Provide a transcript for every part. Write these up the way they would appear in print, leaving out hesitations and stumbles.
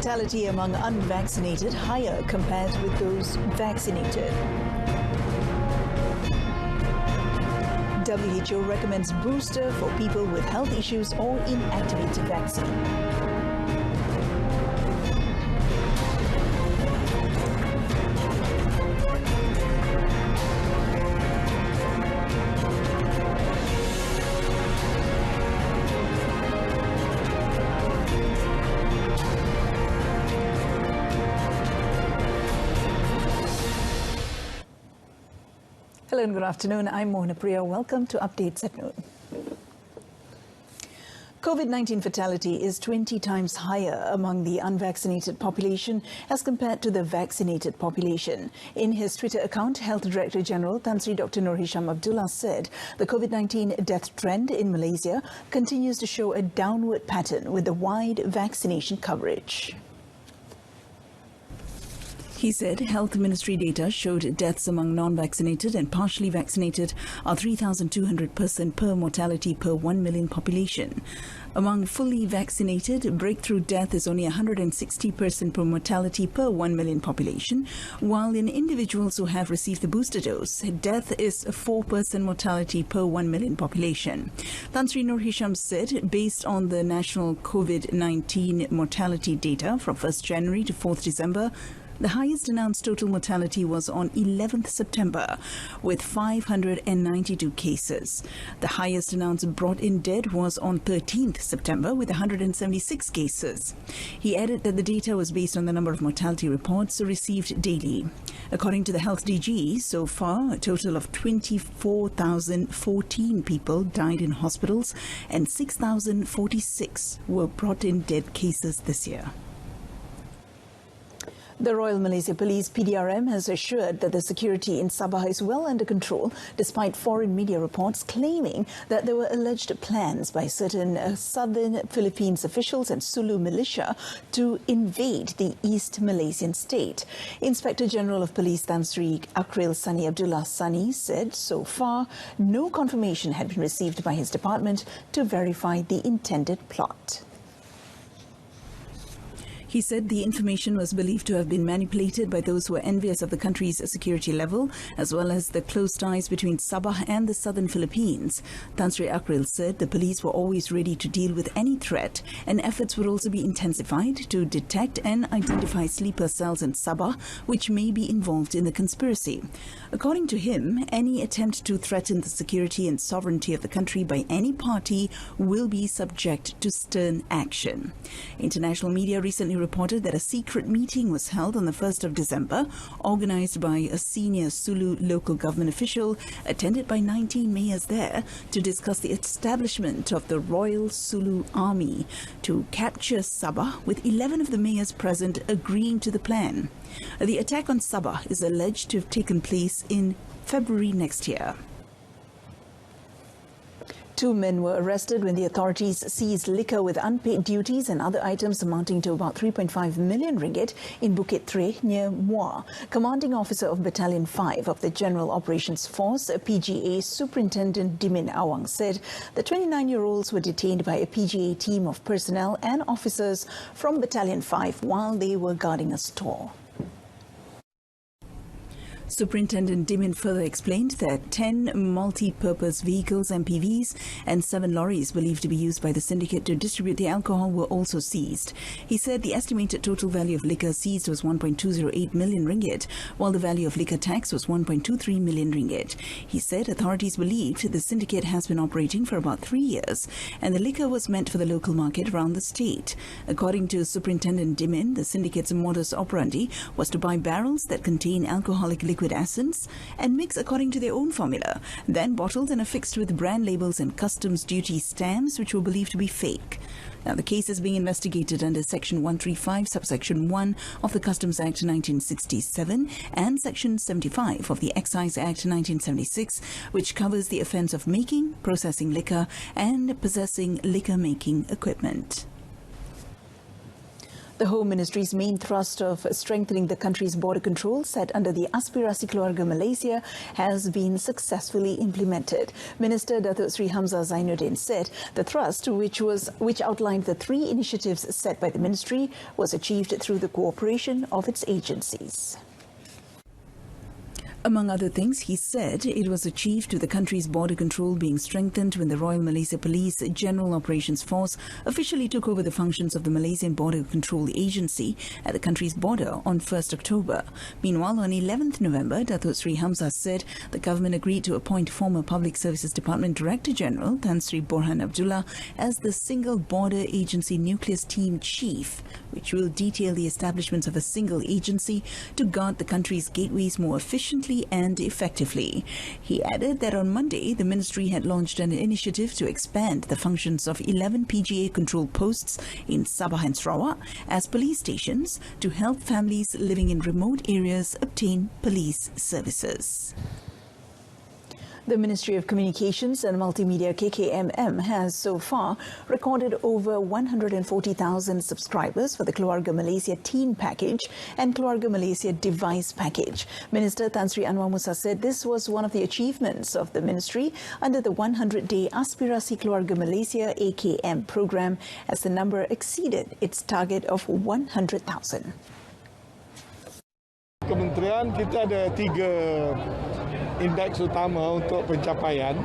Fatality among unvaccinated higher compared with those vaccinated. WHO recommends booster for people with health issues or inactivated vaccine. Hello and good afternoon. I'm Mohana Priya. Welcome to Updates at Noon. COVID-19 fatality is 20 times higher among the unvaccinated population as compared to the vaccinated population. In his Twitter account, Health Director General Tan Sri Dr. Nur Hisham Abdullah said the COVID-19 death trend in Malaysia continues to show a downward pattern with the wide vaccination coverage. He said Health Ministry data showed deaths among non-vaccinated and partially vaccinated are 3,200 person per mortality per 1 million population. Among fully vaccinated, breakthrough death is only 160 person per mortality per 1 million population, while in individuals who have received the booster dose, death is 4 person mortality per 1 million population. Tan Sri Nur Hisham said, based on the national COVID-19 mortality data from 1st January to 4th December, the highest announced total mortality was on 11th September, with 592 cases. The highest announced brought-in dead was on 13th September, with 176 cases. He added that the data was based on the number of mortality reports received daily. According to the Health DG, so far, a total of 24,014 people died in hospitals and 6,046 were brought-in dead cases this year. The Royal Malaysia Police PDRM has assured that the security in Sabah is well under control, despite foreign media reports claiming that there were alleged plans by certain southern Philippines officials and Sulu militia to invade the East Malaysian state. Inspector General of Police Tan Sri Akril Sani Abdullah Sani said so far no confirmation had been received by his department to verify the intended plot. He said the information was believed to have been manipulated by those who were envious of the country's security level, as well as the close ties between Sabah and the southern Philippines. Tan Sri Akril said the police were always ready to deal with any threat, and efforts would also be intensified to detect and identify sleeper cells in Sabah, which may be involved in the conspiracy. According to him, any attempt to threaten the security and sovereignty of the country by any party will be subject to stern action. International media recently reported that a secret meeting was held on the 1st of December, organized by a senior Sulu local government official, attended by 19 mayors there, to discuss the establishment of the Royal Sulu Army to capture Sabah, with 11 of the mayors present agreeing to the plan. The attack on Sabah is alleged to have taken place in February next year. 2 men were arrested when the authorities seized liquor with unpaid duties and other items amounting to about 3.5 million ringgit in Bukit Tre near Muar. Commanding Officer of Battalion 5 of the General Operations Force, PGA Superintendent Dimin Awang, said the 29-year-olds were detained by a PGA team of personnel and officers from Battalion 5 while they were guarding a store. Superintendent Dimin further explained that 10 multi-purpose vehicles, MPVs, and 7 lorries believed to be used by the syndicate to distribute the alcohol were also seized. He said the estimated total value of liquor seized was 1.208 million ringgit, while the value of liquor tax was 1.23 million ringgit. He said authorities believed the syndicate has been operating for about 3 years, and the liquor was meant for the local market around the state. According to Superintendent Dimin, the syndicate's modus operandi was to buy barrels that contain alcoholic liquid essence and mix according to their own formula, then bottled and affixed with brand labels and customs duty stamps which were believed to be fake. Now, the case is being investigated under Section 135, Subsection 1 of the Customs Act 1967 and Section 75 of the Excise Act 1976, which covers the offence of making, processing liquor and possessing liquor-making equipment. The Home Ministry's main thrust of strengthening the country's border control set under the Aspirasi Keluarga Malaysia has been successfully implemented. Minister Datuk Sri Hamzah Zainuddin said the thrust, which outlined the 3 initiatives set by the ministry, was achieved through the cooperation of its agencies. Among other things, he said it was achieved with the country's border control being strengthened when the Royal Malaysia Police General Operations Force officially took over the functions of the Malaysian Border Control Agency at the country's border on 1st October. Meanwhile, on 11th November, Datuk Sri Hamzah said the government agreed to appoint former Public Services Department Director General Tan Sri Borhan Abdullah as the Single Border Agency Nucleus Team Chief, which will detail the establishments of a single agency to guard the country's gateways more efficiently and effectively. He added that on Monday, the ministry had launched an initiative to expand the functions of 11 PGA control posts in Sabah and Sarawak as police stations to help families living in remote areas obtain police services. The Ministry of Communications and Multimedia KKMM has so far recorded over 140,000 subscribers for the Keluarga Malaysia Teen Package and Keluarga Malaysia Device Package. Minister Tan Sri Anwar Musa said this was one of the achievements of the ministry under the 100-day Aspirasi Keluarga Malaysia AKM program as the number exceeded its target of 100,000. Kementerian kita ada 3 indeks utama untuk pencapaian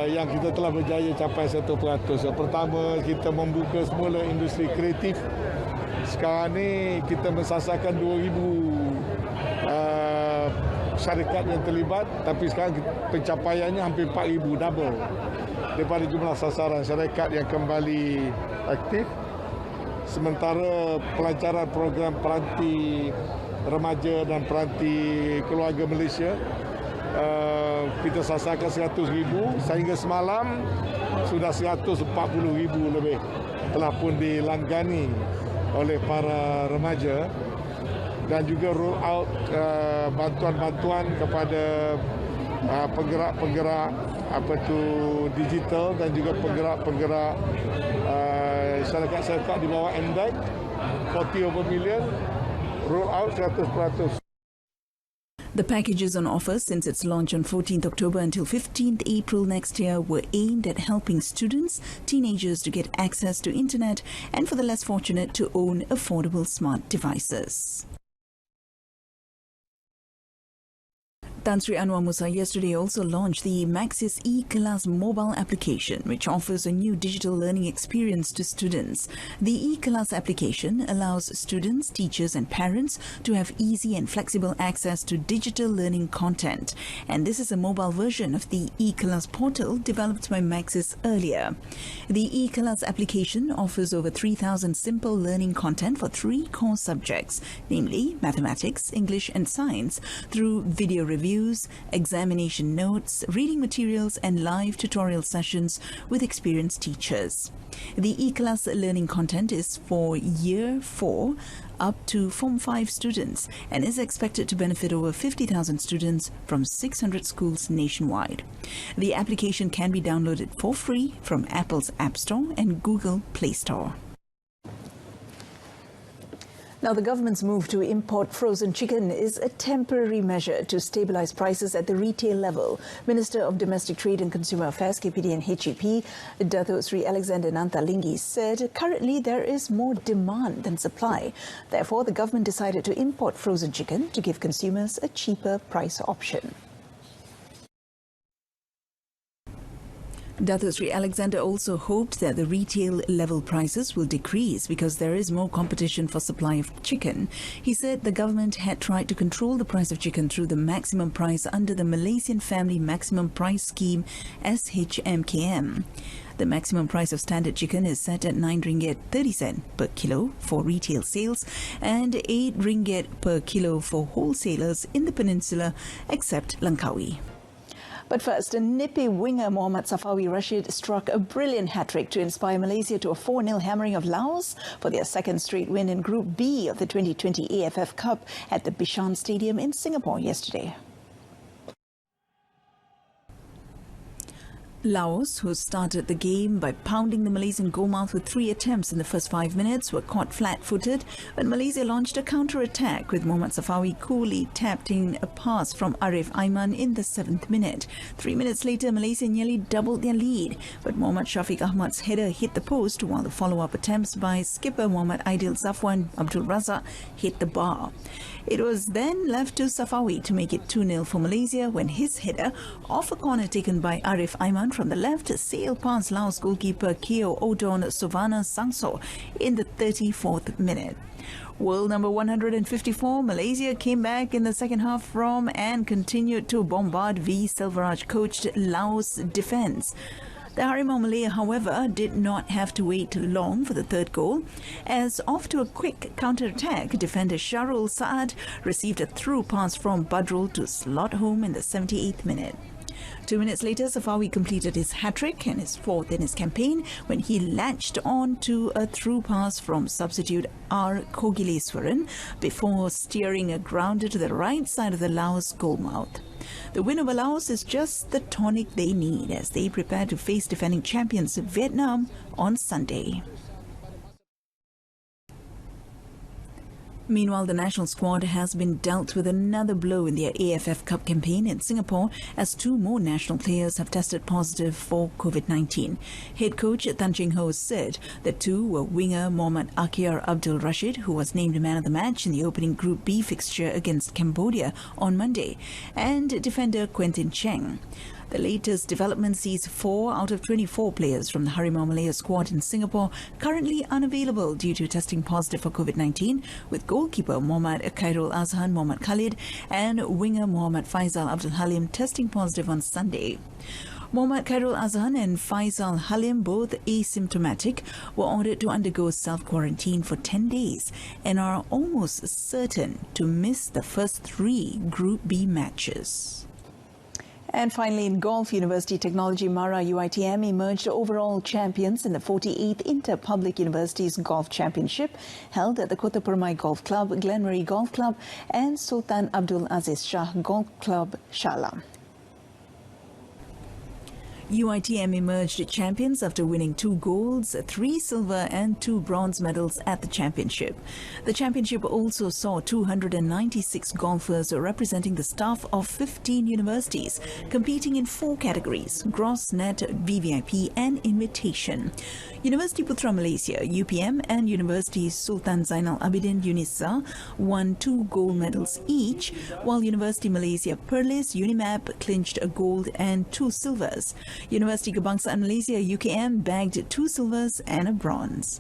yang kita telah berjaya capai 100%. Yang pertama, kita membuka semula industri kreatif. Sekarang ni kita mensasarkan 2,000 syarikat yang terlibat, tapi sekarang pencapaiannya hampir 4,000, double daripada jumlah sasaran syarikat yang kembali aktif. Sementara pelancaran program peranti remaja dan peranti keluarga Malaysia kita sasarkan 100,000 sehingga semalam sudah 140,000 lebih telah pun dilanggani oleh para remaja dan juga roll out bantuan-bantuan kepada penggerak-penggerak digital dan juga penggerak-penggerak syarikat-syarikat di bawah MDEC 40 over million. Roll out 100%. The packages on offer since its launch on 14th October until 15th April next year were aimed at helping students, teenagers to get access to internet and for the less fortunate to own affordable smart devices. Tan Sri Anwar Musa yesterday also launched the Maxis e-Kelas mobile application, which offers a new digital learning experience to students. The e-Kelas application allows students, teachers and parents to have easy and flexible access to digital learning content. And this is a mobile version of the e-Kelas portal developed by Maxis earlier. The e-Kelas application offers over 3,000 simple learning content for 3 core subjects, namely mathematics, English and science, through video reviews, examination notes, reading materials and live tutorial sessions with experienced teachers. The e-Kelas learning content is for Year 4 up to Form 5 students and is expected to benefit over 50,000 students from 600 schools nationwide. The application can be downloaded for free from Apple's App Store and Google Play Store. Now, the government's move to import frozen chicken is a temporary measure to stabilize prices at the retail level. Minister of Domestic Trade and Consumer Affairs, KPD and HEP, Datuk Sri Alexander Nantalinggi, said currently there is more demand than supply. Therefore, the government decided to import frozen chicken to give consumers a cheaper price option. Datuk Sri Alexander also hoped that the retail level prices will decrease because there is more competition for supply of chicken. He said the government had tried to control the price of chicken through the maximum price under the Malaysian Family Maximum Price Scheme SHMKM. The maximum price of standard chicken is set at 9 ringgit 30 cent per kilo for retail sales and 8 ringgit per kilo for wholesalers in the peninsula except Langkawi. But first, a nippy winger Mohammad Safawi Rashid struck a brilliant hat-trick to inspire Malaysia to a 4-0 hammering of Laos for their second straight win in Group B of the 2020 AFF Cup at the Bishan Stadium in Singapore yesterday. Laos, who started the game by pounding the Malaysian goalmouth with 3 attempts in the first 5 minutes, were caught flat-footed when Malaysia launched a counter-attack with Mohammad Safawi coolly tapped in a pass from Arif Aiman in the 7th minute. 3 minutes later, Malaysia nearly doubled their lead, but Mohammad Shafiq Ahmad's header hit the post while the follow-up attempts by skipper Muhammad Aidil Zafwan Abdul Razak hit the bar. It was then left to Safawi to make it 2-0 for Malaysia when his header, off a corner taken by Arif Aiman from the left, sailed past Laos goalkeeper Keo Odon Sovana Sangso in the 34th minute. World number 154, Malaysia came back in the second half from and continued to bombard V. Selvaraj-coached Laos defence. The Harimau Malaya, however, did not have to wait long for the third goal, as off to a quick counter-attack, defender Sharul Saad received a through pass from Badrul to slot home in the 78th minute. 2 minutes later, Safawi completed his hat-trick and his 4th in his campaign when he latched on to a through pass from substitute R. Kogileswaran before steering a grounder to the right side of the Laos goalmouth. The win over Laos is just the tonic they need as they prepare to face defending champions Vietnam on Sunday. Meanwhile, the national squad has been dealt with another blow in their AFF Cup campaign in Singapore as 2 more national players have tested positive for COVID-19. Head coach Tan Cheng Ho said the 2 were winger Mohammad Akir Abdul Rashid, who was named man of the match in the opening Group B fixture against Cambodia on Monday, and defender Quentin Cheng. The latest development sees 4 out of 24 players from the Harimau Malaya squad in Singapore currently unavailable due to testing positive for COVID-19, with goalkeeper Mohammad Khairul Azhan Mohammad Khalid and winger Mohammad Faisal Abdul Halim testing positive on Sunday. Mohammad Khairul Azhan and Faisal Halim, both asymptomatic, were ordered to undergo self-quarantine for 10 days and are almost certain to miss the first 3 Group B matches. And finally, in golf, University Technology Mara UiTM emerged overall champions in the 48th Inter-Public Universities Golf Championship held at the Kota Permai Golf Club, Glenmarie Golf Club and Sultan Abdul Aziz Shah Golf Club, Shah Alam. UiTM emerged champions after winning 2 golds, 3 silver and 2 bronze medals at the championship. The championship also saw 296 golfers representing the staff of 15 universities competing in 4 categories: gross, net, VVIP and invitation. University Putra Malaysia, UPM, and University Sultan Zainal Abidin UNISA won 2 gold medals each, while University Malaysia Perlis Unimap clinched a gold and 2 silvers. University Kebangsaan Malaysia UKM bagged 2 silvers and a bronze.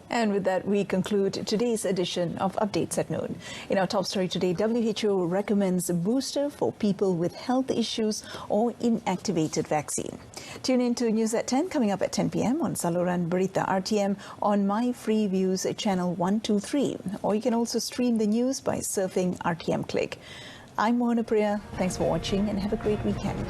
And with that, we conclude today's edition of Updates at Noon. In our top story today, WHO recommends a booster for people with health issues or inactivated vaccine. Tune in to News at 10 coming up at 10 p.m. on saluran Berita RTM on My Free Views channel 123. Or you can also stream the news by surfing RTM Click. I'm Mohana Priya. Thanks for watching and have a great weekend.